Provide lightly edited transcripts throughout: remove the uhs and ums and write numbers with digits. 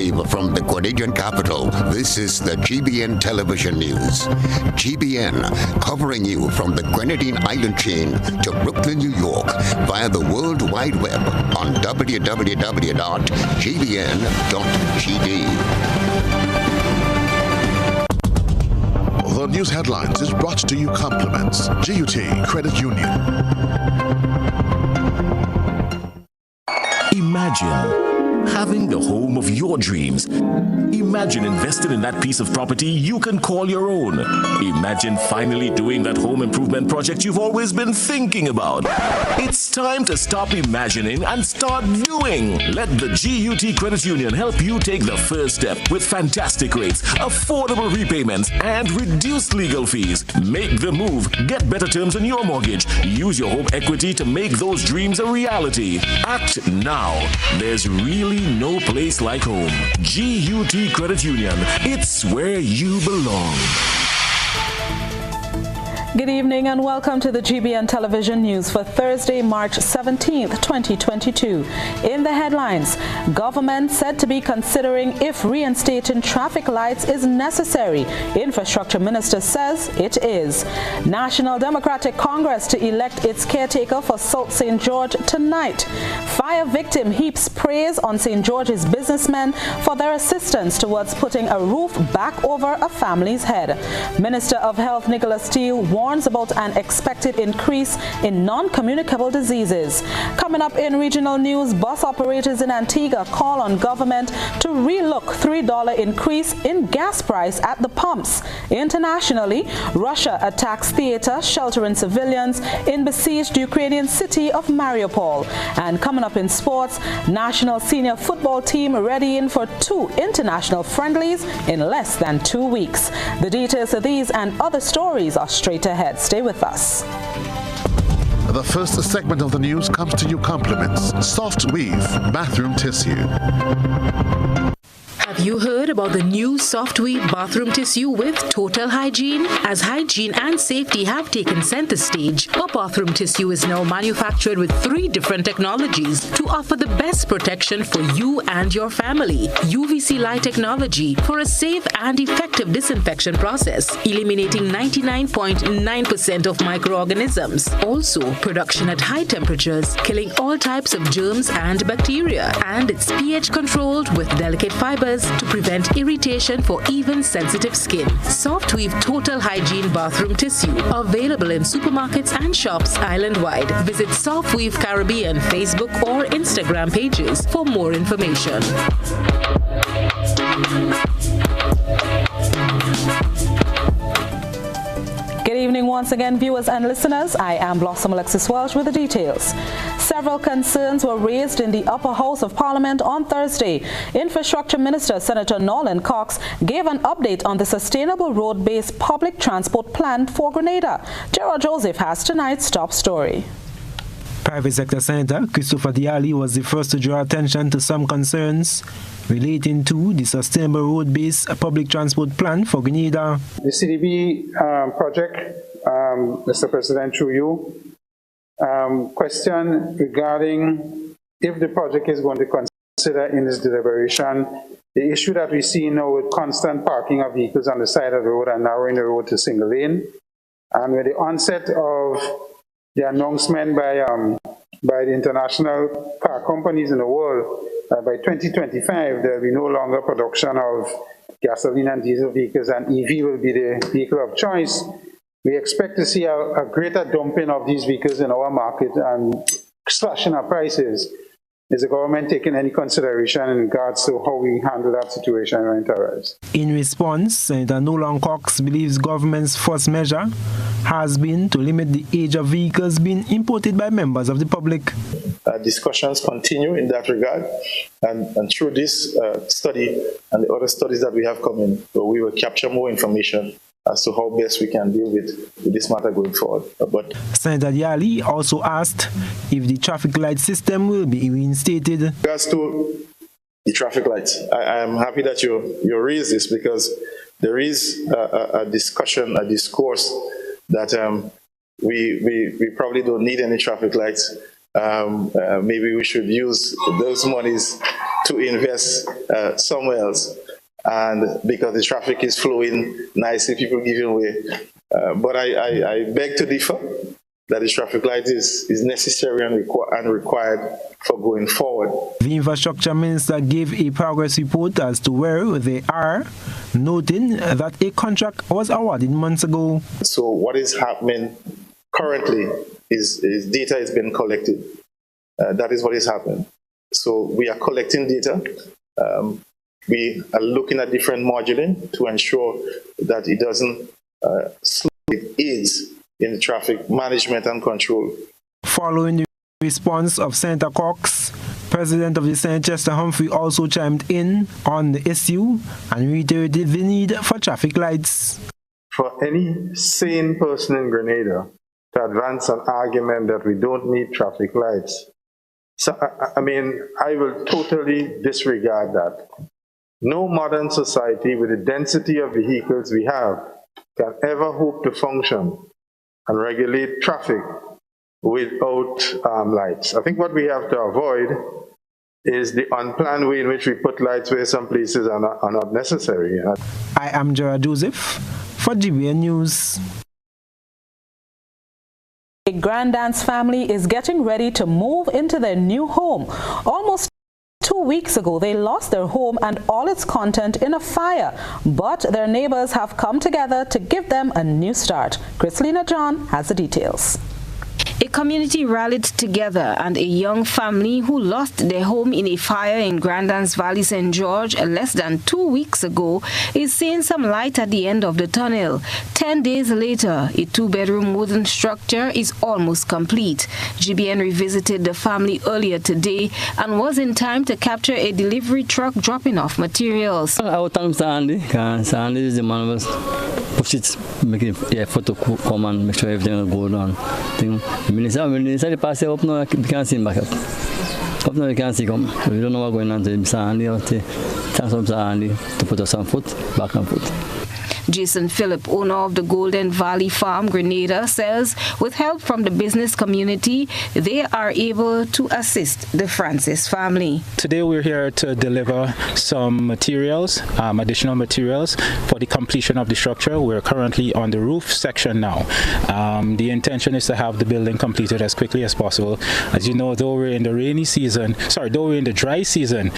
Live from the Grenadian capital, this is the GBN television news. GBN, covering you from the Grenadine Island chain to Brooklyn, New York, via the World Wide Web on www.gbn.gd. The news headlines is brought to you compliments GUT Credit Union. Imagine having the home of your dreams. Imagine investing in that piece of property you can call your own. Imagine finally doing that home improvement project you've always been thinking about. It's time to stop imagining and start doing. Let the GUT Credit Union help you take the first step with fantastic rates, affordable repayments, and reduced legal fees. Make the move. Get better terms on your mortgage. Use your home equity to make those dreams a reality. Act now. There's really no place like home. GUT Credit Union. It's where you belong. Good evening and welcome to the GBN television news for Thursday, March 17th, 2022. In the headlines, government said to be considering if reinstating traffic lights is necessary. Infrastructure Minister says it is. National Democratic Congress to elect its caretaker for South St. George tonight. Fire victim heaps praise on St. George's businessmen for their assistance towards putting a roof back over a family's head. Minister of Health Nicholas Steele warns about an expected increase in non-communicable diseases. Coming up in regional news, bus operators in Antigua call on government to relook $3 increase in gas price at the pumps. Internationally, Russia attacks theater sheltering civilians in besieged Ukrainian city of Mariupol. And coming up in sports, national senior football team readying for 2 international friendlies in less than 2 weeks. The details of these and other stories are straight ahead. Stay with us. The first segment of the news comes to you compliments Soft Weave Bathroom Tissue. Have you heard about the new Soft Weave bathroom tissue with total hygiene? As hygiene and safety have taken center stage, our bathroom tissue is now manufactured with 3 different technologies to offer the best protection for you and your family. UVC light technology for a safe and effective disinfection process, eliminating 99.9% of microorganisms. Also, production at high temperatures, killing all types of germs and bacteria. And it's pH controlled with delicate fibers to prevent irritation for even sensitive skin. Soft Weave Total Hygiene Bathroom Tissue. Available in supermarkets and shops island-wide. Visit Soft Weave Caribbean Facebook or Instagram pages for more information. Good evening once again, viewers and listeners. I am Blossom Alexis-Welsh with the details. Several concerns were raised in the upper house of Parliament on Thursday. Infrastructure Minister Senator Nolan Cox gave an update on the sustainable road-based public transport plan for Grenada. Gerald Joseph has tonight's top story. Private Sector Senator Christopher Diali was the first to draw attention to some concerns relating to the sustainable road-based public transport plan for Grenada. The CDB project, Mr. President, through you, question regarding if the project is going to consider in its deliberation the issue that we see now with constant parking of vehicles on the side of the road and narrowing the road to single lane. And with the onset of the announcement by the international car companies in the world, by 2025, there will be no longer production of gasoline and diesel vehicles, and EV will be the vehicle of choice. We expect to see a greater dumping of these vehicles in our market and slashing our prices. Is the government taking any consideration in regards to how we handle that situation when it arrives? In response, Senator Nolan Cox believes government's first measure has been to limit the age of vehicles being imported by members of the public. Discussions continue in that regard, and through this study and the other studies that we have coming, so we will capture more information as to how best we can deal with this matter going forward. But Senator Diali also asked if the traffic light system will be reinstated. As to the traffic lights, I am happy that you raised this, because there is a discussion, a discourse that we probably don't need any traffic lights. Maybe we should use those monies to invest somewhere else. And because the traffic is flowing nicely, people giving way. But I beg to differ that the traffic light is necessary and required for going forward. The infrastructure minister gave a progress report as to where they are, noting that a contract was awarded months ago. So what is happening currently is data is being collected. That is what is happening. So we are collecting data. We are looking at different modeling to ensure that it doesn't slow, it aids in traffic management and control. Following the response of Senator Cox, President of the Senate Chester Humphrey also chimed in on the issue and reiterated the need for traffic lights. For any sane person in Grenada to advance an argument that we don't need traffic lights, so, I mean, I will totally disregard that. No modern society with the density of vehicles we have can ever hope to function and regulate traffic without lights. I think what we have to avoid is the unplanned way in which we put lights where some places are not necessary. I am Gerard Joseph for GBN News. A Grand Dance family is getting ready to move into their new home. Almost 2 weeks ago, they lost their home and all its content in a fire, but their neighbors have come together to give them a new start. Chrislina John has the details. A community rallied together and a young family who lost their home in a fire in Grand Dance Valley, St. George less than 2 weeks ago is seeing some light at the end of the tunnel. 10 days later, a 2-bedroom wooden structure is almost complete. GBN revisited the family earlier today and was in time to capture a delivery truck dropping off materials. I will thank Sandy, because Sandy is the man who push it, make the effort to come and make sure everything will go on. When they pass it up now, you can't see him back up. Up now you can't see him. We don't know what's going on to him. Sandy, thanks to Sandy to put us on foot, back on foot. Jason Phillip, owner of the Golden Valley Farm, Grenada, says with help from the business community, they are able to assist the Francis family. Today we're here to deliver some materials, additional materials for the completion of the structure. We're currently on the roof section now. The intention is to have the building completed as quickly as possible. As you know, though we're in the dry season,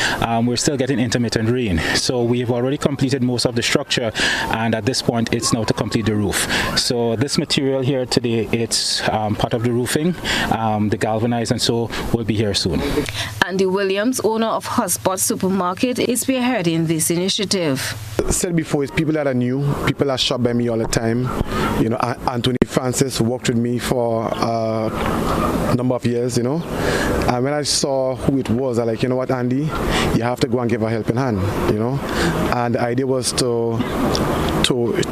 we're still getting intermittent rain. So we've already completed most of the structure, and at this point it's now to complete the roof. So this material here today, it's part of the roofing, the galvanized, and so will be here soon. Andy Williams, owner of Hotspot Supermarket, is spearheading this initiative. Said before, it's people that are new, people that shop by me all the time. You know, Anthony Francis worked with me for a number of years, you know. And when I saw who it was, I like, you know what, Andy, you have to go and give a helping hand, you know. And the idea was to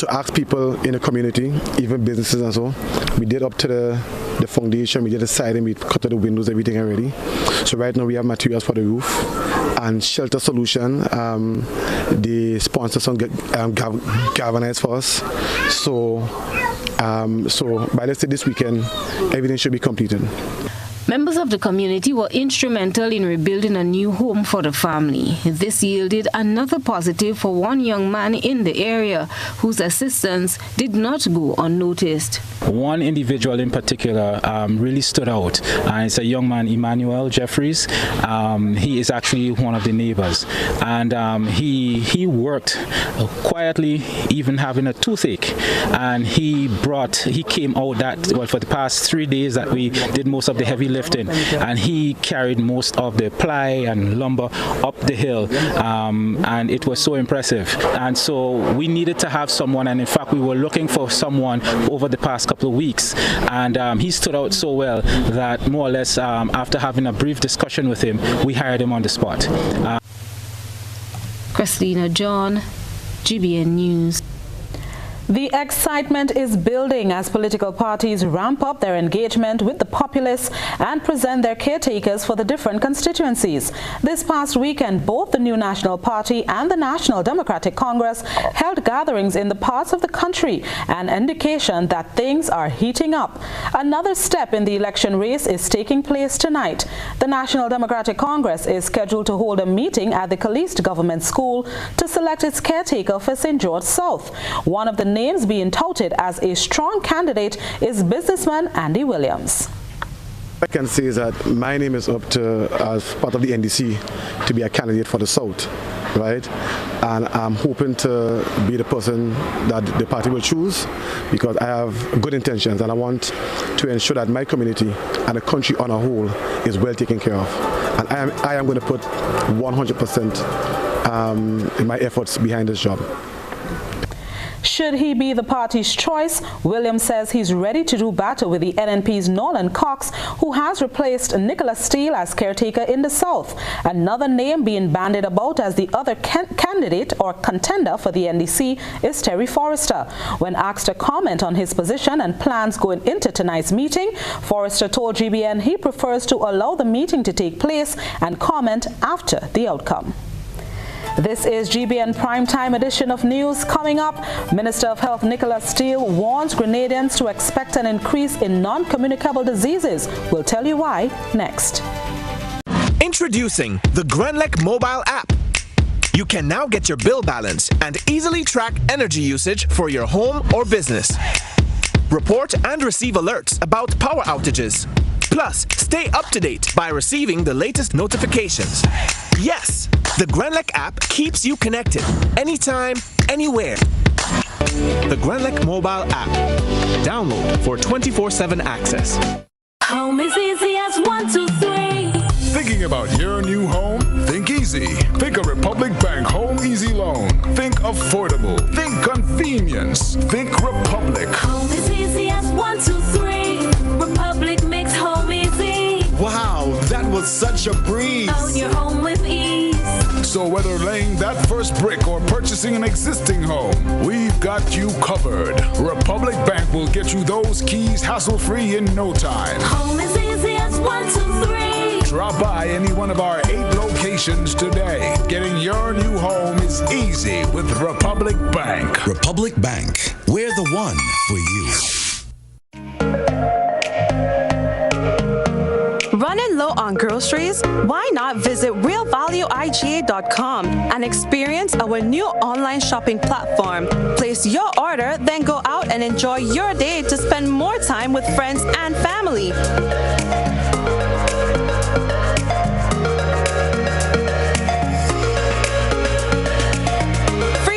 ask people in the community, even businesses and so. We did up to the foundation, we did the siding, we cut the windows, everything already. So right now we have materials for the roof and shelter solution. The sponsors on galvanized for us. So by let's say this weekend, everything should be completed. Members of the community were instrumental in rebuilding a new home for the family. This yielded another positive for one young man in the area whose assistance did not go unnoticed. One individual in particular really stood out, and it's a young man, Emmanuel Jeffries. He is actually one of the neighbors, and he worked quietly, even having a toothache, and he came out for the past 3 days that we did most of the heavy lifting, and he carried most of the ply and lumber up the hill, and it was so impressive. And so we needed to have someone, and in fact we were looking for someone over the past couple of weeks, and he stood out so well that more or less after having a brief discussion with him, we hired him on the spot. Chrislina John, GBN News. The excitement is building as political parties ramp up their engagement with the populace and present their caretakers for the different constituencies. This past weekend, both the New National Party and the National Democratic Congress held gatherings in the parts of the country, an indication that things are heating up. Another step in the election race is taking place tonight. The National Democratic Congress is scheduled to hold a meeting at the Caliste Government School to select its caretaker for St. George South. One of the names being touted as a strong candidate is businessman Andy Williams. I can say is that my name is up to, as part of the NDC, to be a candidate for the South, right? And I'm hoping to be the person that the party will choose, because I have good intentions and I want to ensure that my community and the country on a whole is well taken care of. And I am going to put 100% in my efforts behind this job. Should he be the party's choice, Williams says he's ready to do battle with the NNP's Nolan Cox, who has replaced Nicholas Steele as caretaker in the South. Another name being bandied about as the other candidate or contender for the NDC is Terry Forrester. When asked to comment on his position and plans going into tonight's meeting, Forrester told GBN he prefers to allow the meeting to take place and comment after the outcome. This is GBN Primetime edition of news. Coming up, Minister of Health Nicholas Steele warns Grenadians to expect an increase in non-communicable diseases. We'll tell you why next. Introducing the Grenlec mobile app. You can now get your bill balance and easily track energy usage for your home or business. Report and receive alerts about power outages. Plus, stay up to date by receiving the latest notifications. Yes, the Grenlec app keeps you connected anytime, anywhere. The Grenlec mobile app. Download for 24/7 access. Home is easy as 1, 2, 3. Thinking about your new home? Think easy. Think a Republic Bank Home Easy Loan. Think affordable. Think convenience. Think Republic. Home is easy as 1, 2, 3. Republic makes home easy. Wow, that was such a breeze. Own your home with ease. So whether laying that first brick or purchasing an existing home, we've got you covered. Republic Bank will get you those keys hassle-free in no time. Home is easy as 1, 2, 3. Drop by any one of our 8 locations today. Getting your new home is easy with Republic Bank. Republic Bank, we're the one for you. Running low on groceries? Why not visit realvalueiga.com and experience our new online shopping platform. Place your order, then go out and enjoy your day to spend more time with friends and family.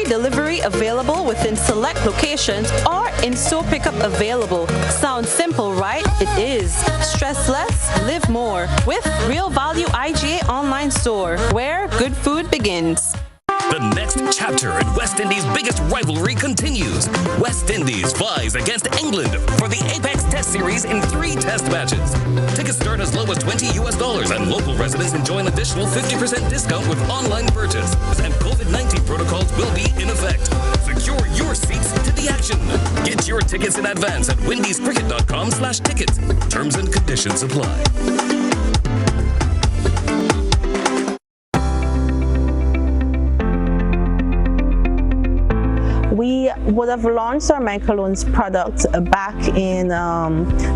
Delivery available within select locations or in-store pickup available. Sounds simple, right? It is. Stress less, live more with Real Value IGA online store, where good food begins. The next chapter in West Indies' biggest rivalry continues. West Indies vies against England for the Apex Test Series in 3 test matches. Tickets start as low as $20 and local residents enjoy an additional 50% discount with online purchase. And COVID-19 protocols will be in effect. Secure your seats to the action. Get your tickets in advance at windiescricket.com/tickets. Terms and conditions apply. We would have launched our microloans product back in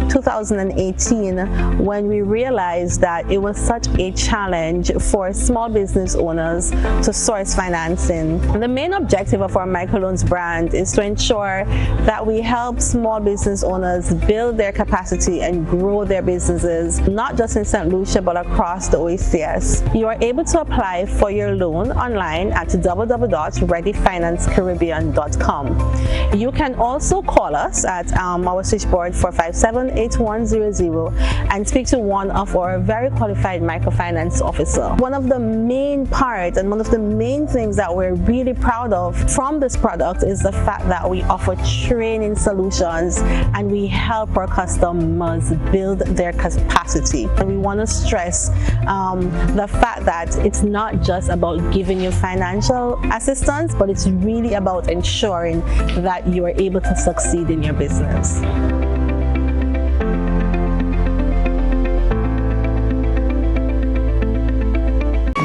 2018 when we realized that it was such a challenge for small business owners to source financing. The main objective of our microloans brand is to ensure that we help small business owners build their capacity and grow their businesses, not just in St. Lucia but across the OACS. You are able to apply for your loan online at www.readyfinancecaribbean.com. You can also call us at our switchboard 457-8100 and speak to one of our very qualified microfinance officers. One of the main parts and one of the main things that we're really proud of from this product is the fact that we offer training solutions and we help our customers build their capacity. And we want to stress the fact that it's not just about giving you financial assistance, but it's really about ensuring that you are able to succeed in your business.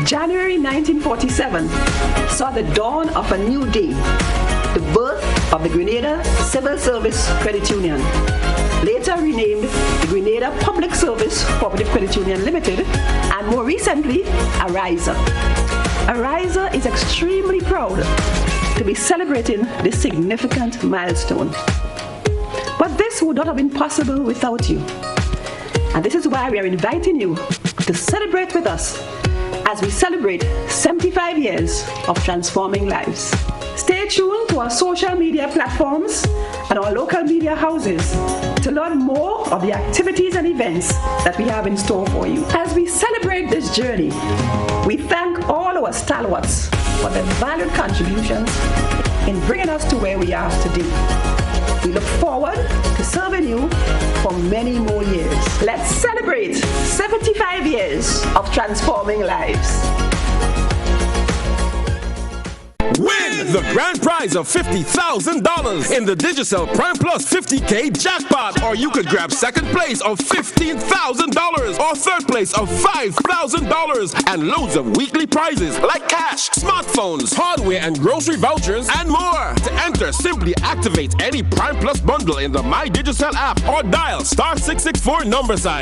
January 1947 saw the dawn of a new day, the birth of the Grenada Civil Service Credit Union, later renamed the Grenada Public Service Cooperative Credit Union Limited, and more recently, Ariza. Ariza is extremely proud to be celebrating this significant milestone. But this would not have been possible without you. And this is why we are inviting you to celebrate with us as we celebrate 75 years of transforming lives. Stay tuned to our social media platforms and our local media houses to learn more of the activities and events that we have in store for you. As we celebrate this journey, we thank all our stalwarts for their valued contributions in bringing us to where we are today. We look forward to serving you for many more years. Let's celebrate 75 years of transforming lives. Win the grand prize of $50,000 in the Digicel Prime Plus 50K jackpot. Or you could grab second place of $15,000 or third place of $5,000 and loads of weekly prizes like cash, smartphones, hardware and grocery vouchers and more. To enter, simply activate any Prime Plus bundle in the My Digicel app or dial *664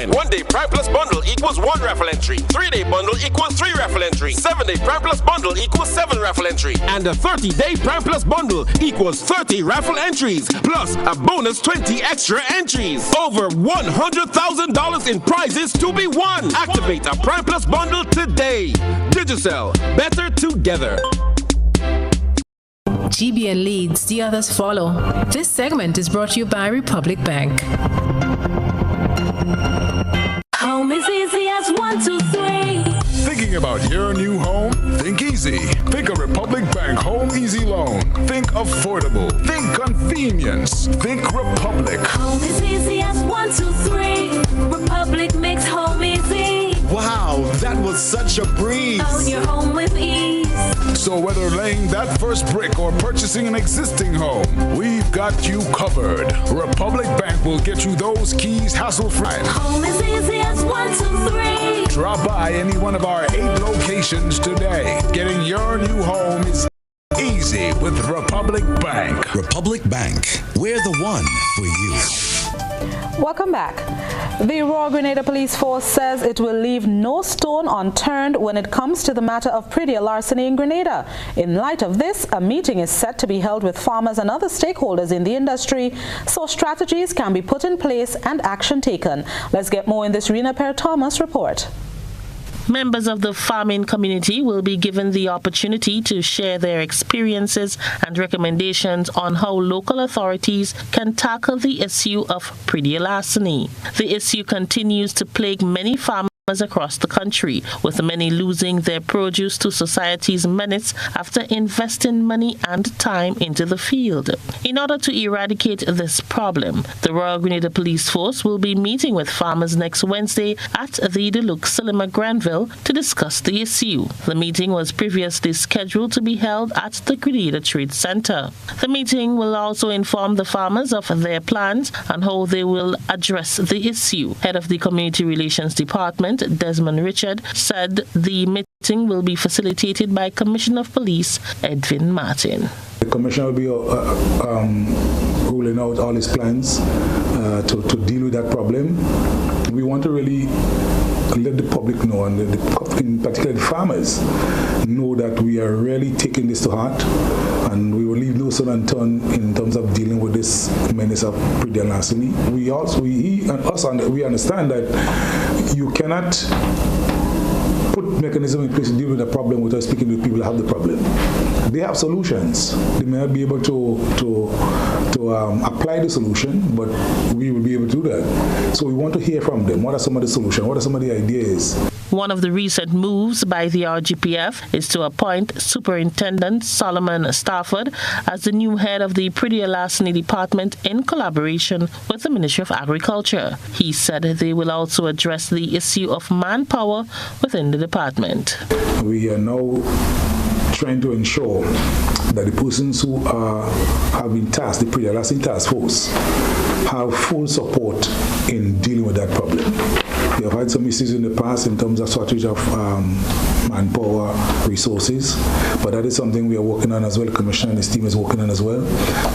#. 1 day Prime Plus bundle equals 1 raffle entry. 3 day bundle equals 3 raffle entry. 7 day Prime Plus bundle equals 7 raffle entry. And a 30-day Prime Plus bundle equals 30 raffle entries, plus a bonus 20 extra entries. Over $100,000 in prizes to be won. Activate a Prime Plus bundle today. Digicel, better together. GBN leads, the others follow. This segment is brought to you by Republic Bank. Home is easy as 1, 2, 3. Thinking about your new home? Think easy. Think a Republic Bank Home Easy Loan. Think affordable. Think convenience. Think Republic. Home is easy as 1, 2, 3. Republic makes home easy. Wow, that was such a breeze. Own your home with ease. So whether laying that first brick or purchasing an existing home, we've got you covered. Republic Bank will get you those keys hassle-free. Home is easy as 1, 2, 3. Drop by any one of our 8 locations today. Getting your new home is easy with Republic Bank. Republic Bank, we're the one for you. Welcome back. The Royal Grenada Police Force says it will leave no stone unturned when it comes to the matter of prettier larceny in Grenada. In light of this, a meeting is set to be held with farmers and other stakeholders in the industry so strategies can be put in place and action taken. Let's get more in this Rena Per-Thomas report. Members of the farming community will be given the opportunity to share their experiences and recommendations on how local authorities can tackle the issue of prettier larceny. The issue continues to plague many farmers across the country, with many losing their produce to society's menace after investing money and time into the field. In order to eradicate this problem, the Royal Grenada Police Force will be meeting with farmers next Wednesday at the Deluxe Cinema Granville to discuss the issue. The meeting was previously scheduled to be held at the Grenada Trade Center. The meeting will also inform the farmers of their plans and how they will address the issue. Head of the Community Relations Department, Desmond Richard, said the meeting will be facilitated by Commissioner of Police Edwin Martin. The Commissioner will be ruling out all his plans to deal with that problem. We want to really let the public know, and in particular the farmers, know that we are really taking this to heart, and we will leave no stone unturned in terms of dealing with this menace of prettier larceny. We understand that you cannot put mechanisms in place to deal with the problem without speaking to people that have the problem. They have solutions. They may not be able to apply the solution, but we will be able to do that. So we want to hear from them. What are some of the solutions? What are some of the ideas? One of the recent moves by the RGPF is to appoint Superintendent Solomon Stafford as the new head of the Prettier Larceny Department in collaboration with the Ministry of Agriculture. He said they will also address the issue of manpower within the department. We are now trying to ensure that the persons who have been tasked, the pre-elasting task force, have full support in dealing with that problem. We have had some issues in the past in terms of shortage of manpower, resources, but that is something we are working on as well. The Commissioner and his team is working on as well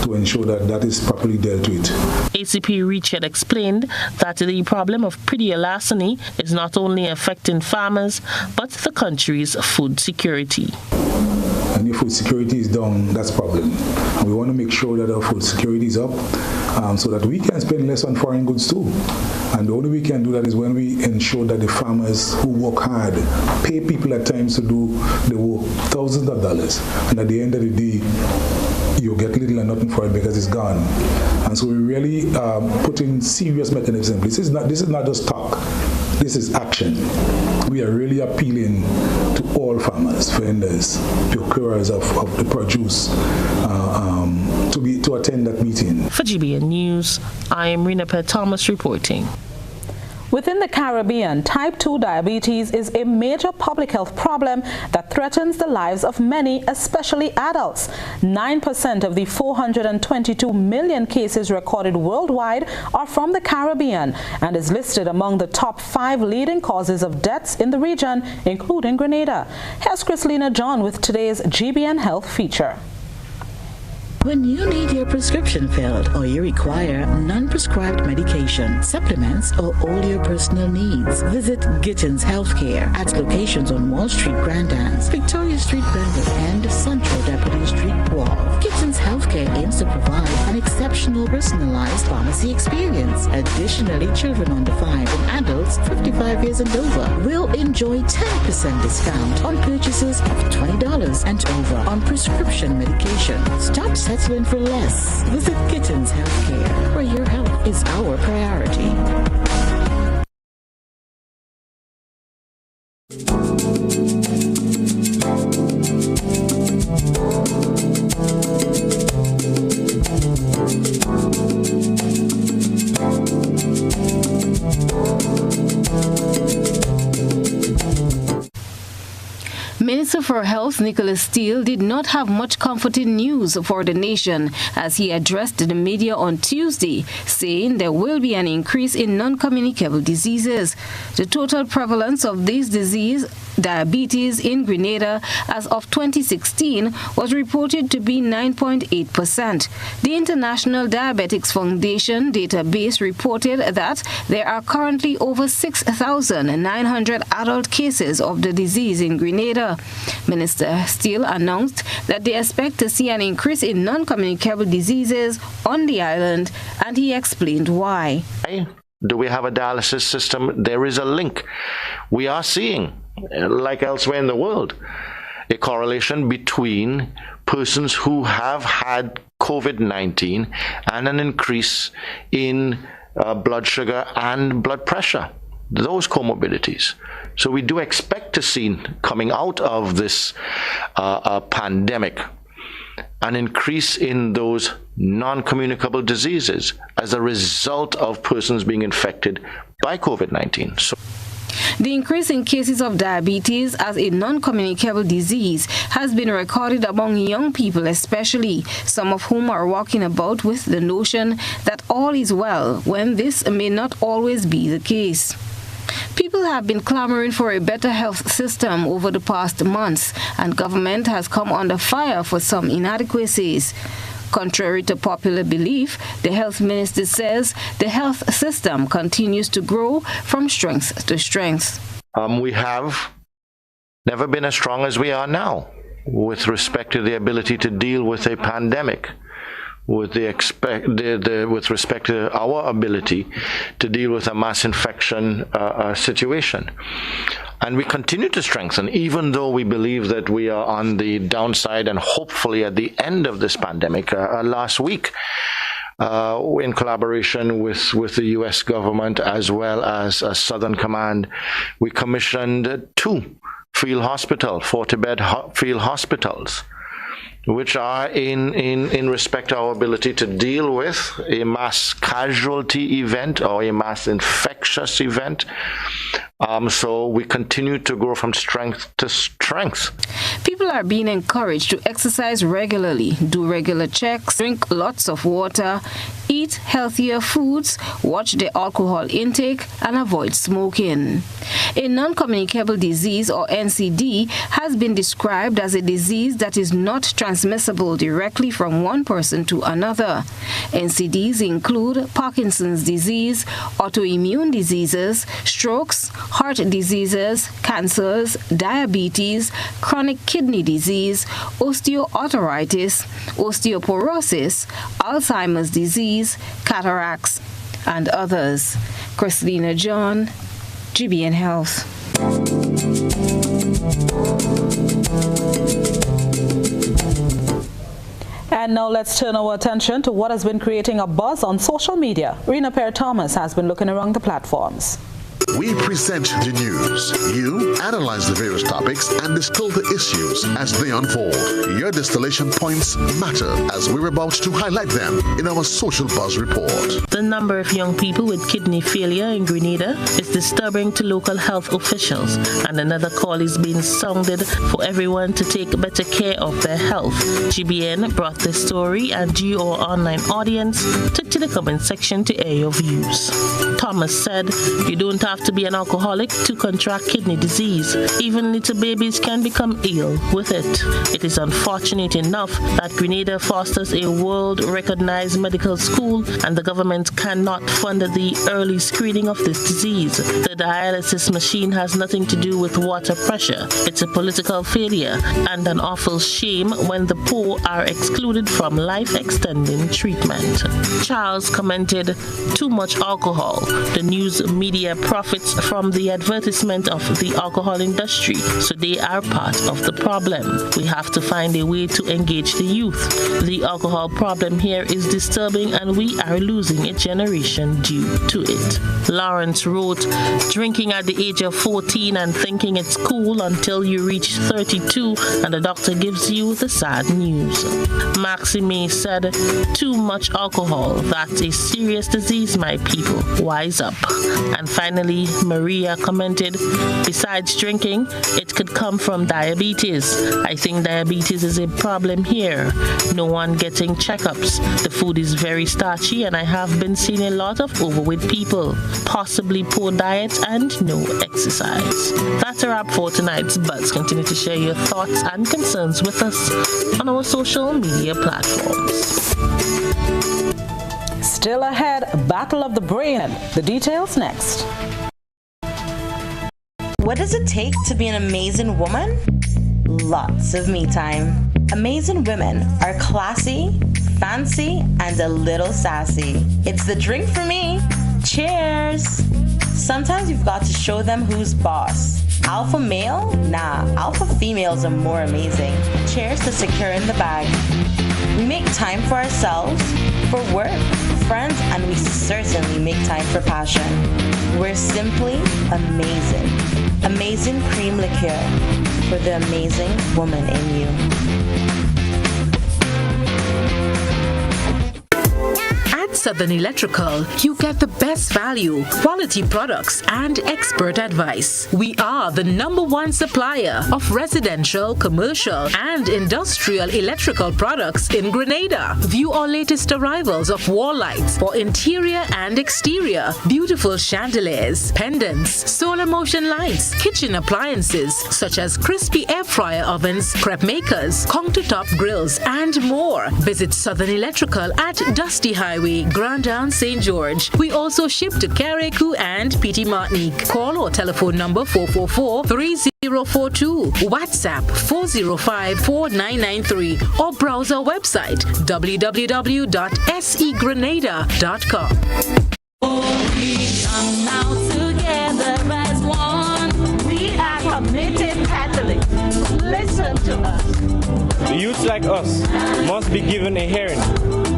to ensure that that is properly dealt with. ACP Richard explained that the problem of pretty larceny is not only affecting farmers, but the country's food security. And if food security is down, that's a problem. And we want to make sure that our food security is up so that we can spend less on foreign goods too. And the only way we can do that is when we ensure that the farmers who work hard pay people at times to do the work, thousands of dollars. And at the end of the day, you get little and nothing for it because it's gone. And so we really put in serious mechanisms in place. This is not just talk. This is action. We are really appealing to all farmers, vendors, procurers of the produce to attend that meeting. For GBN News, I am Rina Thomas reporting. Within the Caribbean, type 2 diabetes is a major public health problem that threatens the lives of many, especially adults. 9% of the 422 million cases recorded worldwide are from the Caribbean and is listed among the top 5 leading causes of deaths in the region, including Grenada. Here's Chrislina John with today's GBN Health feature. When you need your prescription filled or you require non-prescribed medication, supplements, or all your personal needs, visit Gittins Healthcare at locations on Wall Street, Grandans, Victoria Street, Brandon, and Central Deputy Street, Wall. Gittins Healthcare aims to provide an exceptional personalized pharmacy experience. Additionally, children under 5 and adults 55 years and over will enjoy 10% discount on purchases of $20 and over on prescription medication. Stop settling for less. Visit Gittins Healthcare, where your health is our priority. Minister for Health Nicholas Steele did not have much comforting news for the nation as he addressed the media on Tuesday, saying there will be an increase in non-communicable diseases. The total prevalence of this disease, diabetes, in Grenada as of 2016 was reported to be 9.8%. The International Diabetics Foundation database reported that there are currently over 6,900 adult cases of the disease in Grenada. Minister Steele announced that they expect to see an increase in non-communicable diseases on the island, and he explained why. Do we have a dialysis system? There is a link. We are seeing, like elsewhere in the world, a correlation between persons who have had COVID-19 and an increase in blood sugar and blood pressure, those comorbidities. So we do expect to see, coming out of this pandemic, an increase in those non-communicable diseases as a result of persons being infected by COVID-19. The increase in cases of diabetes as a non-communicable disease has been recorded among young people especially, some of whom are walking about with the notion that all is well when this may not always be the case. People have been clamoring for a better health system over the past months, and government has come under fire for some inadequacies. Contrary to popular belief, the health minister says the health system continues to grow from strength to strength. We have never been as strong as we are now with respect to the ability to deal with a pandemic, with respect to our ability to deal with a mass infection situation. And we continue to strengthen, even though we believe that we are on the downside and hopefully at the end of this pandemic. Last week, in collaboration with the U.S. government as well as Southern Command, we commissioned 2 field hospitals, 40-bed field hospitals, which are in respect to our ability to deal with a mass casualty event or a mass infectious event. So we continue to grow from strength to strength. People People are being encouraged to exercise regularly, do regular checks, drink lots of water, eat healthier foods, watch their alcohol intake, and avoid smoking. A non-communicable disease, or NCD, has been described as a disease that is not transmissible directly from one person to another. NCDs include Parkinson's disease, autoimmune diseases, strokes, heart diseases, cancers, diabetes, chronic kidney disease, osteoarthritis, osteoporosis, Alzheimer's disease, cataracts, and others. Christina John, GBN Health. And now let's turn our attention to what has been creating a buzz on social media. Rena Perry-Thomas has been looking around the platforms. We present the news. You analyze the various topics and distill the issues as they unfold. Your distillation points matter as we're about to highlight them in our Social Buzz Report. The number of young people with kidney failure in Grenada is disturbing to local health officials, and another call is being sounded for everyone to take better care of their health. GBN brought this story, and you, our online audience, took to the comment section to air your views. Thomas said, "You don't have to be an alcoholic to contract kidney disease. Even little babies can become ill with it. It is unfortunate enough that Grenada fosters a world-recognized medical school and the government cannot fund the early screening of this disease. The dialysis machine has nothing to do with water pressure. It's a political failure and an awful shame when the poor are excluded from life-extending treatment." Charles commented, "Too much alcohol. The news media profits from the advertisement of the alcohol industry, so they are part of the problem. We have to find a way to engage the youth. The alcohol problem here is disturbing and we are losing a generation due to it." Lawrence wrote, "Drinking at the age of 14 and thinking it's cool until you reach 32 and the doctor gives you the sad news." Maxime said, "Too much alcohol. That's a serious disease, my people. Wise up." And finally, Maria commented, "Besides drinking, it could come from diabetes. I think diabetes is a problem here. No one getting checkups. The food is very starchy and I have been seeing a lot of overweight people. Possibly poor diet and no exercise." That's a wrap for tonight's Buzz. Continue to share your thoughts and concerns with us on our social media platforms. Still ahead, Battle of the Brain. The details next. What does it take to be an amazing woman? Lots of me time. Amazing women are classy, fancy, and a little sassy. It's the drink for me. Cheers! Sometimes you've got to show them who's boss. Alpha male? Nah, alpha females are more amazing. Cheers to securing the bag. We make time for ourselves, for work, friends, and we certainly make time for passion. We're simply amazing. Amazing cream liqueur for the amazing woman in you. At Southern Electrical, you get the best value, quality products, and expert advice. We are the #1 supplier of residential, commercial, and industrial electrical products in Grenada. View our latest arrivals of wall lights for interior and exterior, beautiful chandeliers, pendants, solar motion lights, kitchen appliances such as crispy air fryer ovens, crepe makers, countertop grills, and more. Visit Southern Electrical at Dusty Highway, Grandin, St. George. We also ship to Carriacou and Petit Martinique. Call our telephone number 444-3042, WhatsApp 405-4993, or browse our website www.segrenada.com. We come now together as one. We are committed Catholics. Listen to us. The youths like us must be given a hearing.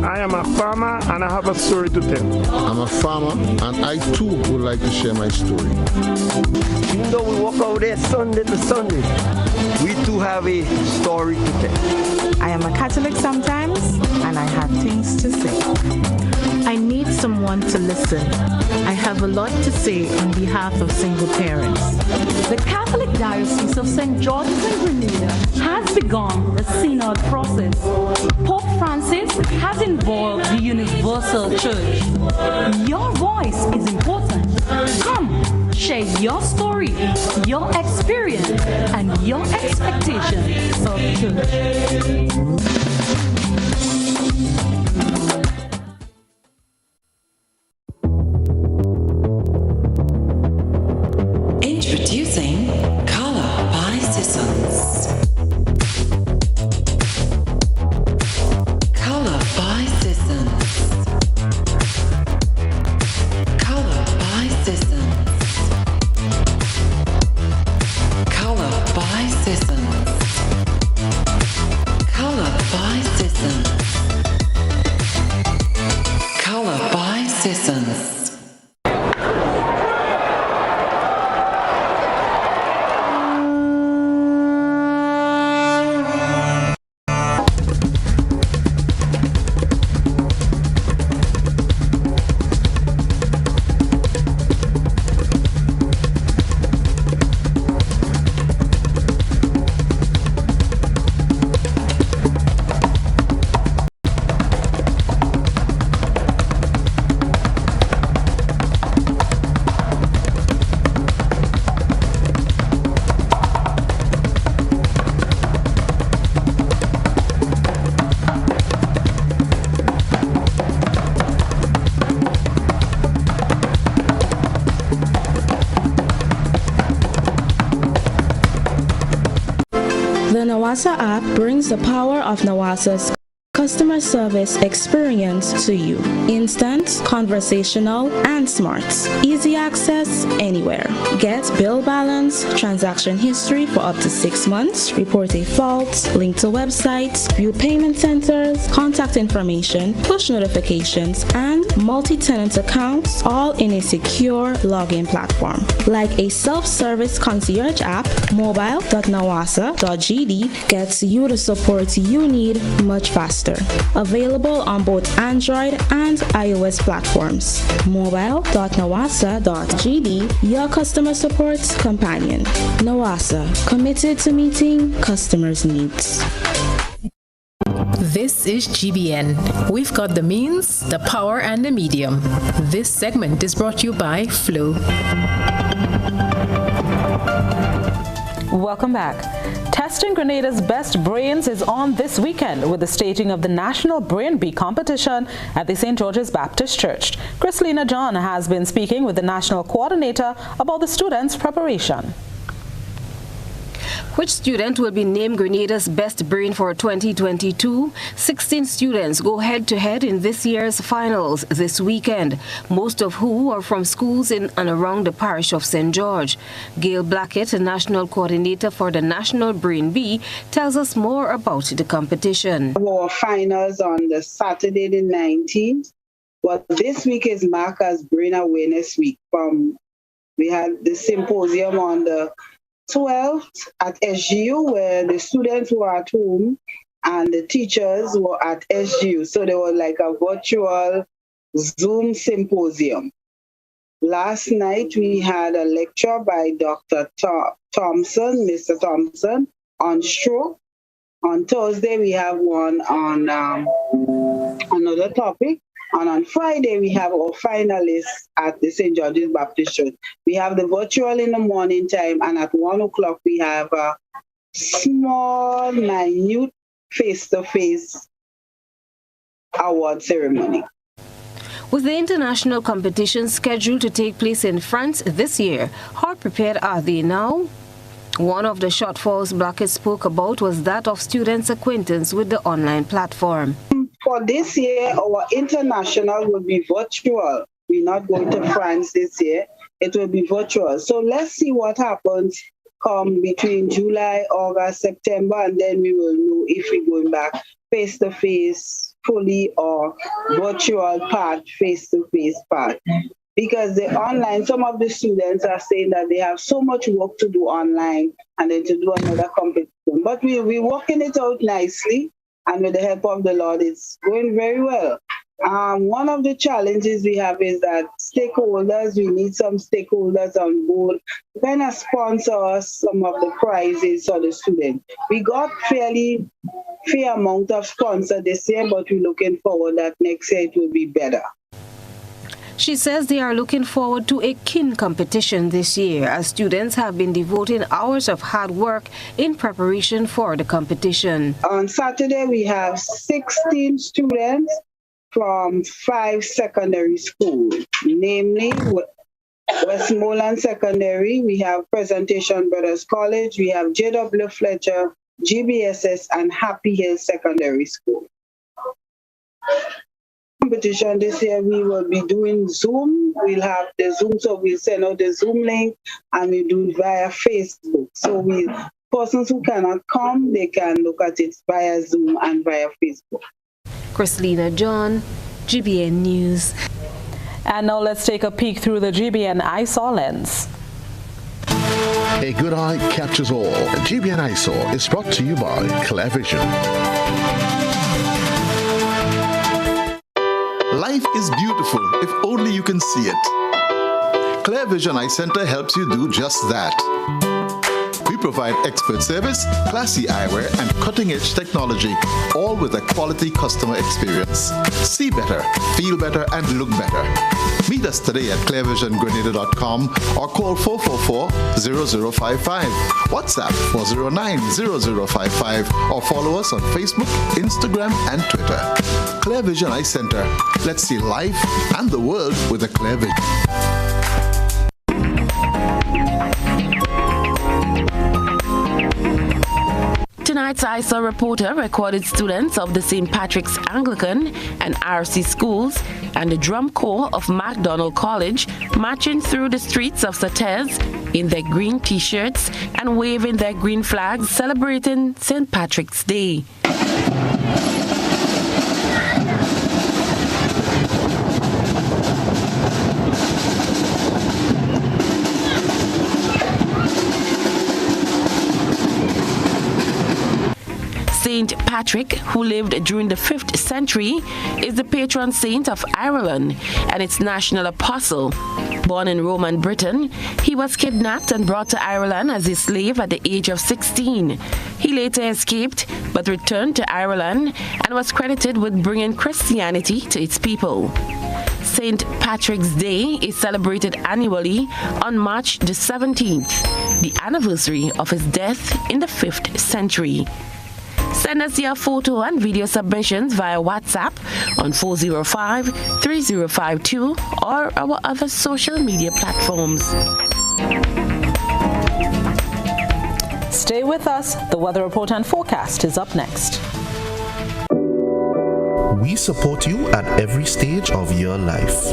I am a farmer and I have a story to tell. I'm a farmer and I too would like to share my story. Even though we walk out there Sunday to Sunday, we too have a story to tell. I am a Catholic sometimes and I have things to say. I need someone to listen. I have a lot to say on behalf of single parents. The Catholic Diocese of St. George's in Grenada has begun the synod process. Pope Francis has involved the Universal Church. Your voice is important. Come, share your story, your experience, and your expectations of church. Introducing Color by Sissons. Color by Sissons. Color by Sissons. Color by Sissons. Color by Sissons. Color by Sissons. The Nawasa app brings the power of Nawasa's customer service experience to you. Instant, conversational, and smart. Easy access anywhere. Get bill balance, transaction history for up to 6 months, report a fault, link to websites, view payment centers, contact information, push notifications, and multi-tenant accounts, all in a secure login platform. Like a self-service concierge app, mobile.nawasa.gd gets you the support you need much faster. Available on both Android and iOS platforms. Mobile.nawasa.gd, your customer support companion. Nawasa, committed to meeting customers' needs. This is GBN. We've got the means, the power, and the medium. This segment is brought to you by Flow. Welcome back. Testing Grenada's Best Brains is on this weekend with the staging of the National Brain Bee competition at the St. George's Baptist Church. Chrislina John has been speaking with the national coordinator about the students' preparation. Which student will be named Grenada's best brain for 2022? 16 students go head-to-head in this year's finals this weekend, most of who are from schools in and around the parish of St. George. Gail Blackett, a national coordinator for the National Brain Bee, tells us more about the competition. Our finals on the Saturday the 19th. Well, this week is marked as Brain Awareness Week. We had the symposium on the 12th at SGU, where the students were at home and the teachers were at SGU. So they were like a virtual Zoom symposium. Last night we had a lecture by Dr. Mr. Thompson, on stroke. On Thursday we have one on another topic. And on Friday, we have our finalists at the St. George's Baptist Church. We have the virtual in the morning time, and at 1 o'clock, we have a small, minute, face-to-face award ceremony. With the international competition scheduled to take place in France this year, how prepared are they now? One of the shortfalls Blackett spoke about was that of students' acquaintance with the online platform. For this year, our international will be virtual. We're not going to France this year. It will be virtual. So let's see what happens come between July, August, September, and then we will know if we're going back face-to-face fully or virtual part, face-to-face part. Because the online, some of the students are saying that they have so much work to do online and then to do another competition. But we're working it out nicely. And with the help of the Lord, it's going very well. One of the challenges we have is that we need some stakeholders on board to kind of sponsor us some of the prizes for the students. We got fair amount of sponsor this year, but we're looking forward that next year it will be better. She says they are looking forward to a keen competition this year as students have been devoting hours of hard work in preparation for the competition. On Saturday, we have 16 students from 5 secondary schools, namely Westmoreland Secondary, we have Presentation Brothers College, we have J.W. Fletcher, GBSS, and Happy Hill Secondary School. Competition this year, we will be doing Zoom. We'll have the Zoom, so we'll send out the Zoom link and we do it via Facebook. So persons who cannot come, they can look at it via Zoom and via Facebook. Chrislina John, GBN News. And now let's take a peek through the GBN Eyesore lens. A good eye captures all. GBN Eyesore is brought to you by Clear Vision. Life is beautiful if only you can see it. Clear Vision Eye Center helps you do just that. We provide expert service, classy eyewear, and cutting-edge technology, all with a quality customer experience. See better, feel better, and look better. Meet us today at clearvisiongrenada.com or call 444-0055, WhatsApp 409-0055, or follow us on Facebook, Instagram, and Twitter. Clear Vision Eye Center. Let's see life and the world with a clear vision. Tonight's Eyesore reporter recorded students of the St. Patrick's Anglican and RC schools and the drum corps of MacDonald College marching through the streets of Sautez in their green t-shirts and waving their green flags celebrating St. Patrick's Day. Saint Patrick, who lived during the 5th century, is the patron saint of Ireland and its national apostle. Born in Roman Britain, he was kidnapped and brought to Ireland as a slave at the age of 16. He later escaped but returned to Ireland and was credited with bringing Christianity to its people. St. Patrick's Day is celebrated annually on March the 17th, the anniversary of his death in the 5th century. Send us your photo and video submissions via WhatsApp on 405-3052 or our other social media platforms. Stay with us. The weather report and forecast is up next. We support you at every stage of your life.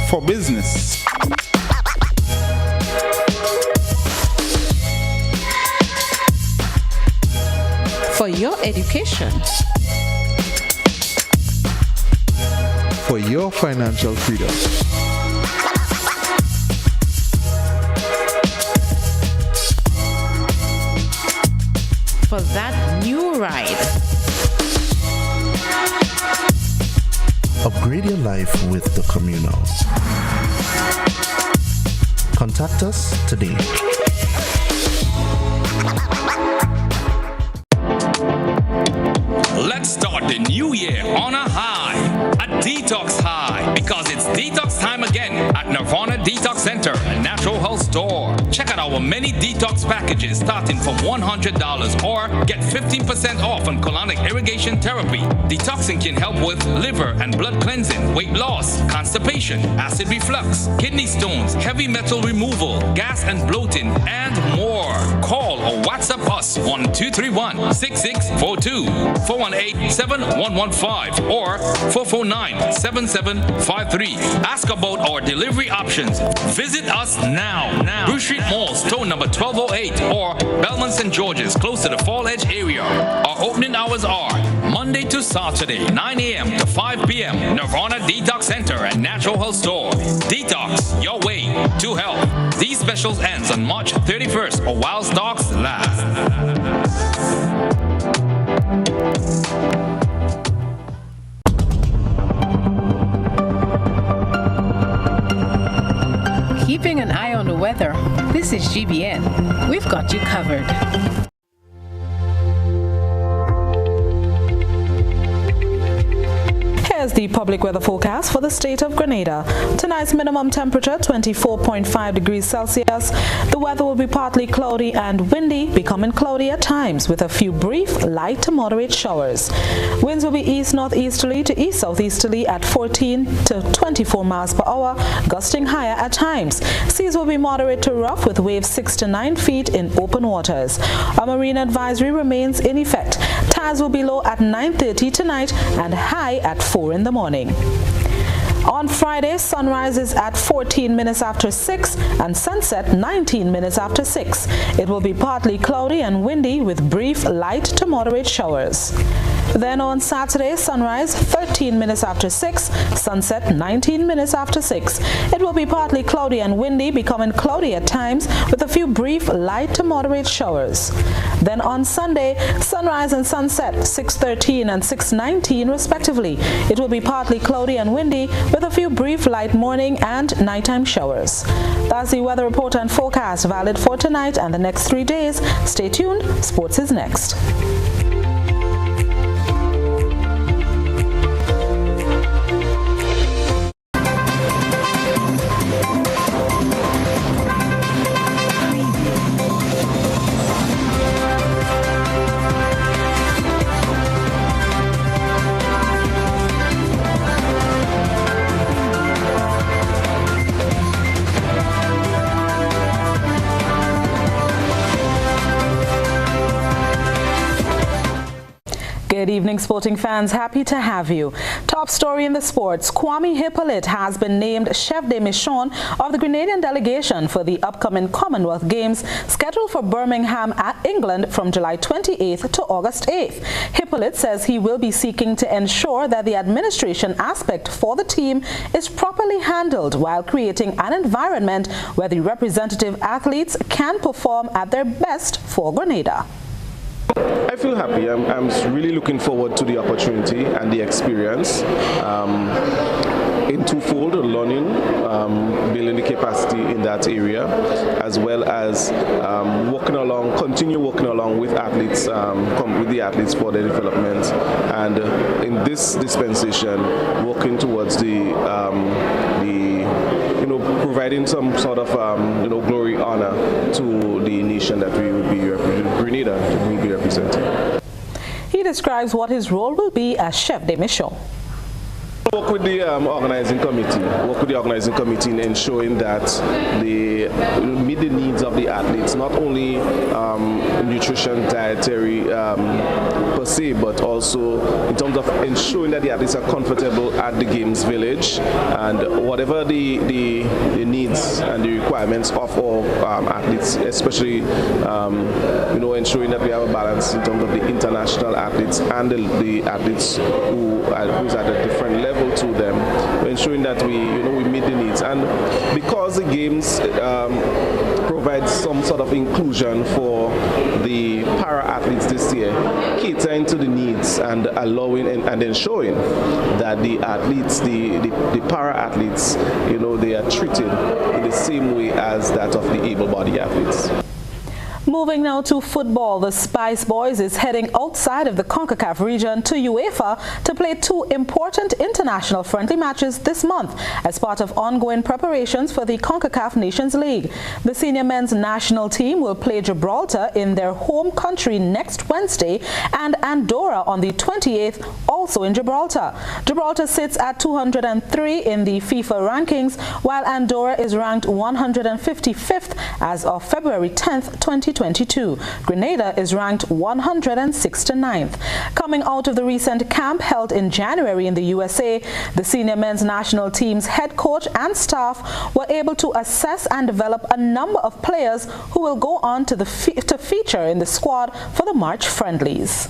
For business, for your education, for your financial freedom, for that new ride. Upgrade your life with the Communal. Contact us today. Let's start the new year on a high, a detox high, because it's detox time again at Nirvana Detox Center, a natural health store. Check out our many detox packages starting from $100 or get 15% off on colonic irrigation therapy. Detoxing can help with liver and blood cleansing, weight loss, constipation, acid reflux, kidney stones, heavy metal removal, gas and bloating, and more. Call or WhatsApp us on 231-6642, 418-7115, or 449-7753. Ask about our delivery options. Visit us now. Bruce Street Mall, store number 1208, or Belmont St. George's, close to the Fall Edge area. Our opening hours are Monday to Saturday, 9 a.m. to 5 p.m. Nirvana Detox Center and Natural Health Store. Detox your way to health. These specials ends on March 31st or while stocks last. Keeping an eye on the weather, this is GBN. We've got you covered. Here's the public weather forecast for the state of Grenada. Tonight's minimum temperature 24.5 degrees Celsius. The weather will be partly cloudy and windy, becoming cloudy at times with a few brief light to moderate showers. Winds will be east-northeasterly to east-southeasterly at 14 to 24 miles per hour, gusting higher at times. Seas will be moderate to rough with waves 6 to 9 feet in open waters. A marine advisory remains in effect. Tides will be low at 9:30 tonight and high at 4 in the morning. On Friday, sunrise is at 14 minutes after 6 and sunset 19 minutes after 6. It will be partly cloudy and windy with brief light to moderate showers. Then on Saturday, sunrise 13 minutes after 6, sunset 19 minutes after 6. It will be partly cloudy and windy, becoming cloudy at times with a few brief light to moderate showers. Then on Sunday, sunrise and sunset 6:13 and 6:19 respectively. It will be partly cloudy and windy with a few brief light morning and nighttime showers. That's the weather report and forecast valid for tonight and the next 3 days. Stay tuned. Sports is next. Good evening, sporting fans. Happy to have you. Top story in the sports. Kwame Hippolyte has been named chef de mission of the Grenadian delegation for the upcoming Commonwealth Games scheduled for Birmingham, England from July 28th to August 8th. Hippolyte says he will be seeking to ensure that the administration aspect for the team is properly handled while creating an environment where the representative athletes can perform at their best for Grenada. I feel happy. I'm really looking forward to the opportunity and the experience in twofold: learning, building the capacity in that area, as well as continue working along with athletes, with the athletes for their development, and in this dispensation, working towards providing some sort of glory, honor to the nation that we will be Grenada will be representing. He describes what his role will be as chef de mission. Work with the organizing committee in ensuring that they meet the needs of the athletes, not only nutrition, dietary per se, but also in terms of ensuring that the athletes are comfortable at the games village, and whatever the needs and the requirements of all athletes, especially ensuring that we have a balance in terms of the international athletes and the athletes who's at a different level to them, ensuring that we meet the needs. And because the games provide some sort of inclusion for the para athletes this year, catering to the needs and allowing and ensuring that the athletes, the para athletes, they are treated in the same way as that of the able-bodied athletes. Moving now to football, the Spice Boys is heading outside of the CONCACAF region to UEFA to play 2 important international friendly matches this month as part of ongoing preparations for the CONCACAF Nations League. The senior men's national team will play Gibraltar in their home country next Wednesday and Andorra on the 28th, also in Gibraltar. Gibraltar sits at 203 in the FIFA rankings, while Andorra is ranked 155th as of February 10th, 2022. Grenada is ranked 169th. Coming out of the recent camp held in January in the USA, the senior men's national team's head coach and staff were able to assess and develop a number of players who will go on to feature in the squad for the March friendlies.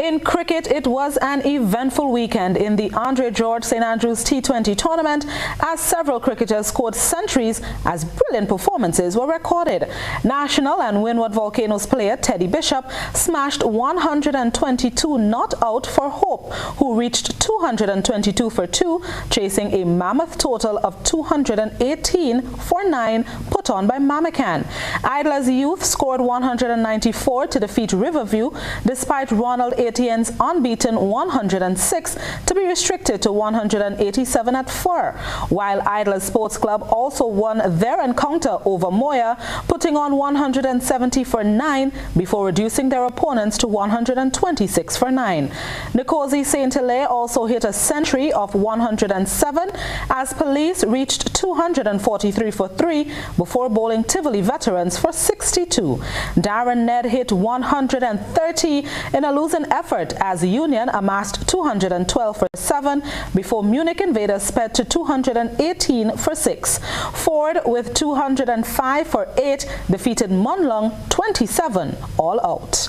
In cricket, it was an eventful weekend in the Andre George St. Andrews T20 tournament as several cricketers scored centuries as brilliant performances were recorded. National and Windward Volcanoes player Teddy Bishop smashed 122 not out for Hope, who reached 222 for 2, chasing a mammoth total of 218 for 9 put on by Mamakan. Idler's Youth scored 194 to defeat Riverview, despite Ronald Etienne's unbeaten 106 to be restricted to 187 at 4, while Idler Sports Club also won their encounter over Moya, putting on 170 for 9 before reducing their opponents to 126 for 9. Nkosi St. Hilaire also hit a century of 107 as Police reached 243 for 3 before bowling Tivoli Veterans for 62. Darren Ned hit 130 in a losing effort as Union amassed 212 for 7 before Munich Invaders sped to 218 for 6. Ford with 205 for 8 defeated Munlung 27 all out.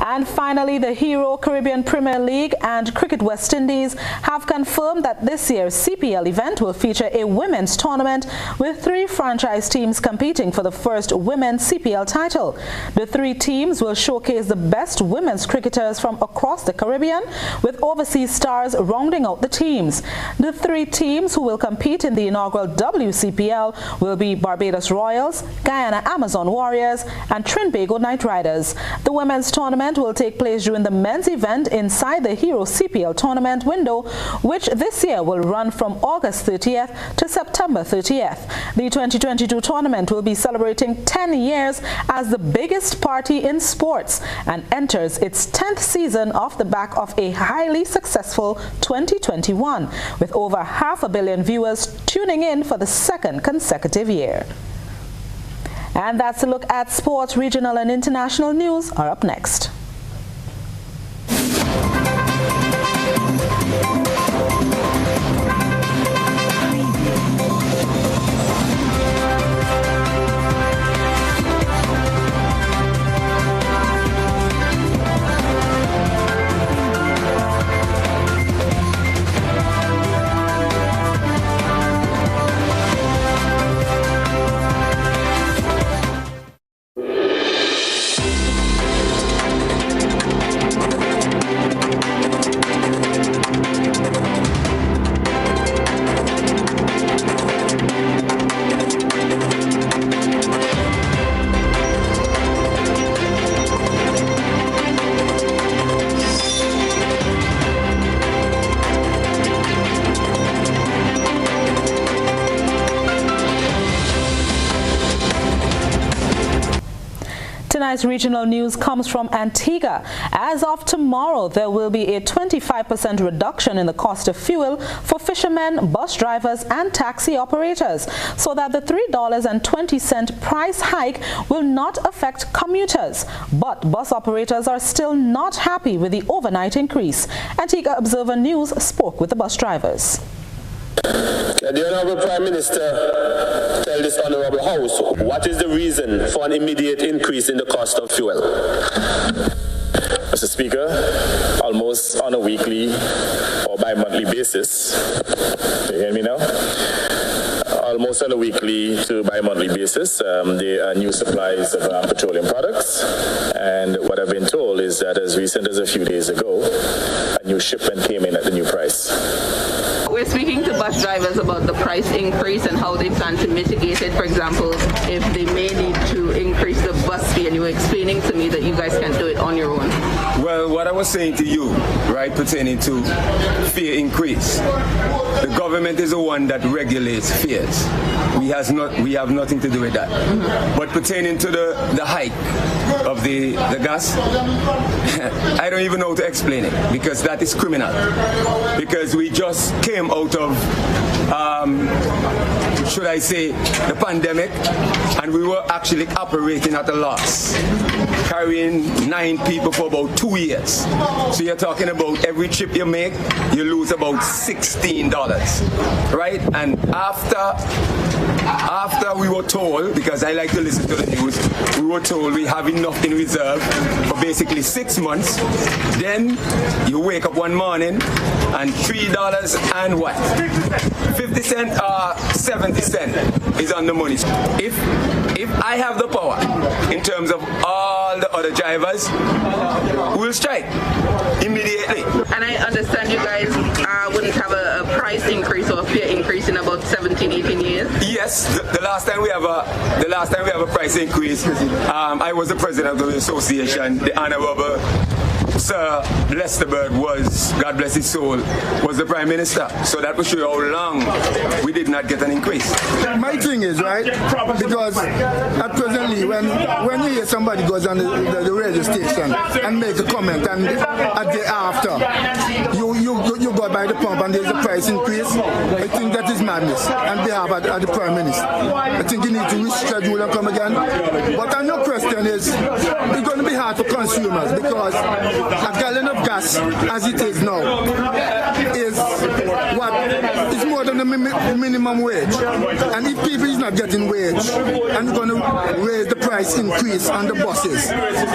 And finally, the Hero Caribbean Premier League and Cricket West Indies have confirmed that this year's CPL event will feature a women's tournament with 3 franchise teams competing for the first women's CPL title. The 3 teams will showcase the best women's cricketers from across the Caribbean, with overseas stars rounding out the teams. The 3 teams who will compete in the inaugural WCPL will be Barbados Royals, Guyana Amazon Warriors, and Trinbago Knight Riders. The women's tournament will take place during the men's event inside the Hero CPL tournament window, which this year will run from August 30th to September 30th. The 2022 tournament will be celebrating 10 years as the biggest party in sports and enters its 10th season off the back of a highly successful 2021, with over 500 million viewers tuning in for the 2nd consecutive year. And that's a look at sports. Regional and international news are up next. Tonight's regional news comes from Antigua. As of tomorrow, there will be a 25% reduction in the cost of fuel for fishermen, bus drivers, and taxi operators, so that the $3.20 price hike will not affect commuters. But bus operators are still not happy with the overnight increase. Antigua Observer News spoke with the bus drivers. The Honorable Prime Minister tell this Honorable House, what is the reason for an immediate increase in the cost of fuel? Mr. Speaker, almost on a weekly or bi-monthly basis, you hear me now? Almost on a weekly to bi-monthly basis, there are new supplies of petroleum products, and what I've been told is that as recent as a few days ago, a new shipment came in at the new price. We're speaking to bus drivers about the price increase and how they plan to mitigate it. For example, if they may need to increase the bus fee, and you were explaining to me that you guys can do it on your own. Well, what I was saying to you, right, pertaining to fare increase, the government is the one that regulates fares. We have nothing to do with that. But pertaining to the hike of the gas, I don't even know how to explain it, because that is criminal. Because we just came out of should I say, the pandemic, and we were actually operating at a loss, carrying 9 people for about 2 years. So you're talking about every trip you make, you lose about $16, right? And after we were told, because I like to listen to the news, we were told we have enough in reserve for basically 6 months. Then you wake up one morning and $3 and what? 50 cents or 70 cents is on the money. If I have the power in terms of all the other drivers, we'll strike immediately. And I understand you guys wouldn't have a price increase or a fare increase in about 17, 18 years. Yes, the last time we have a price increase, I was the president of the association. The Honorable Sir Lesterberg was, God bless his soul, was the Prime Minister. So that will show you how long we did not get an increase. My thing is, right, because at presently, when you hear somebody goes on the radio station and make a comment, and a day after, you go by the pump and there's a price increase, I think that is madness on behalf of the Prime Minister. I think you need to reschedule and come again. But on your question is, it's going to be hard for consumers because a gallon of gas, as it is now, is more than the minimum wage. And if people is not getting wage, and you're going to raise the price increase on the buses,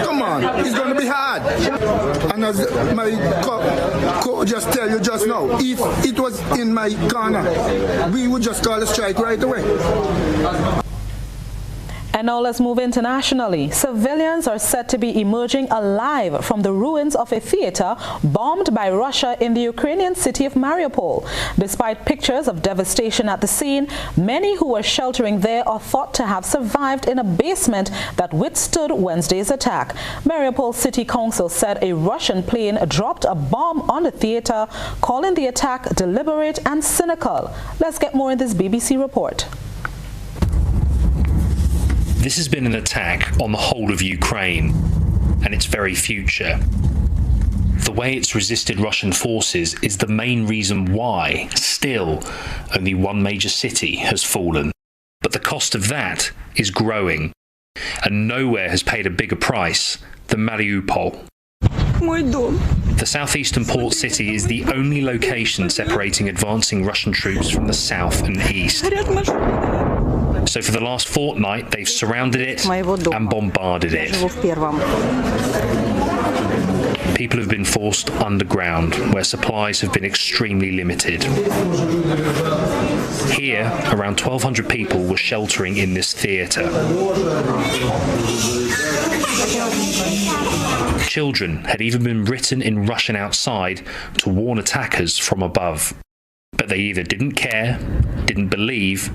come on, it's going to be hard. And as my just tell you just now, if it was in my corner, we would just call a strike right away. And now let's move internationally. Civilians are said to be emerging alive from the ruins of a theater bombed by Russia in the Ukrainian city of Mariupol. Despite pictures of devastation at the scene, many who were sheltering there are thought to have survived in a basement that withstood Wednesday's attack. Mariupol City Council said a Russian plane dropped a bomb on the theater, calling the attack deliberate and cynical. Let's get more in this BBC report. This has been an attack on the whole of Ukraine and its very future. The way it's resisted Russian forces is the main reason why, still, only one major city has fallen. But the cost of that is growing, and nowhere has paid a bigger price than Mariupol. The southeastern port city is the only location separating advancing Russian troops from the south and east. So for the last fortnight, they've surrounded it and bombarded it. People have been forced underground, where supplies have been extremely limited. Here, around 1,200 people were sheltering in this theatre. Children had even been written in Russian outside to warn attackers from above. But they either didn't care, didn't believe,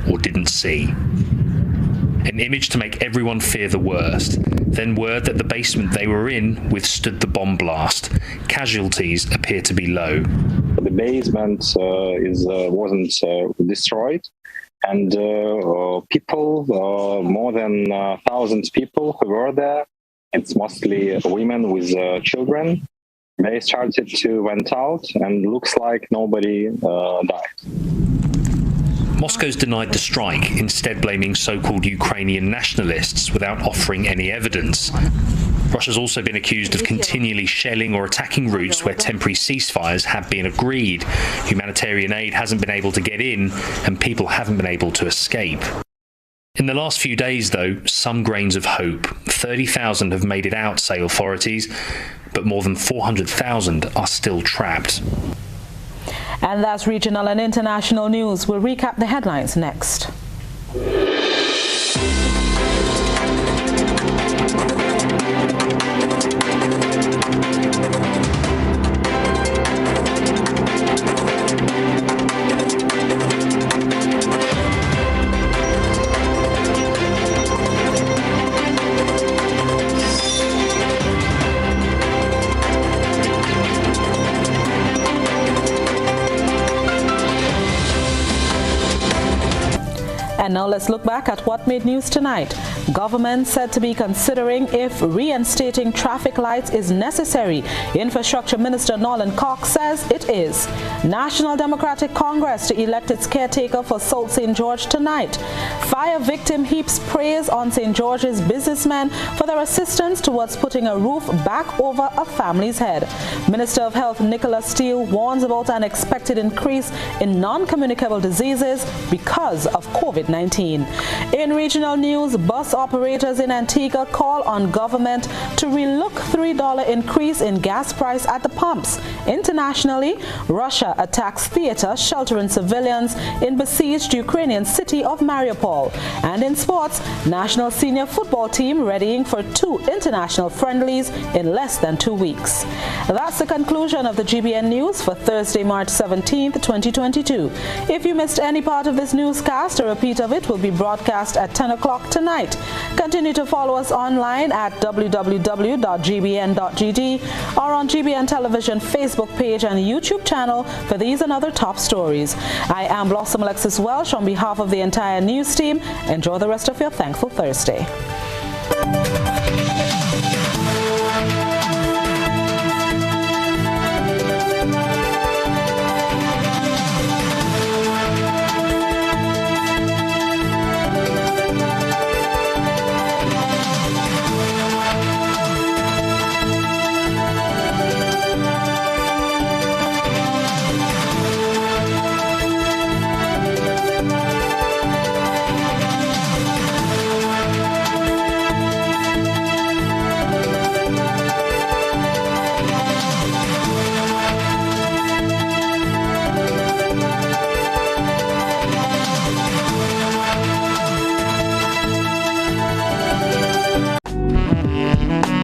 or didn't see. An image to make everyone fear the worst. Then word that the basement they were in withstood the bomb blast. Casualties appear to be low. The basement wasn't destroyed, and people, more than 1,000 people who were there, it's mostly women with children. They started to went out, and looks like nobody died. Moscow's denied the strike, instead blaming so-called Ukrainian nationalists without offering any evidence. Russia's also been accused of continually shelling or attacking routes where temporary ceasefires have been agreed. Humanitarian aid hasn't been able to get in, and people haven't been able to escape. In the last few days, though, some grains of hope. 30,000 have made it out, say authorities, but more than 400,000 are still trapped. And that's regional and international news. We'll recap the headlines next. And now let's look back at what made news tonight. Government said to be considering if reinstating traffic lights is necessary. Infrastructure Minister Nolan Cox says it is. National Democratic Congress to elect its caretaker for South St. George tonight. Fire victim heaps praise on St. George's businessmen for their assistance towards putting a roof back over a family's head. Minister of Health Nicholas Steele warns about an expected increase in non-communicable diseases because of COVID-19. In regional news, bus operators in Antigua call on government to relook $3 increase in gas price at the pumps. Internationally, Russia attacks theater sheltering civilians in besieged Ukrainian city of Mariupol. And in sports, national senior football team readying for 2 international friendlies in less than 2 weeks. That's the conclusion of the GBN News for Thursday, March 17th, 2022. If you missed any part of this newscast, a repeat of it will be broadcast at 10 o'clock tonight. Continue to follow us online at www.gbn.gd or on GBN Television Facebook page and YouTube channel for these and other top stories. I am Blossom Alexis-Welsh on behalf of the entire news team. Enjoy the rest of your thankful Thursday.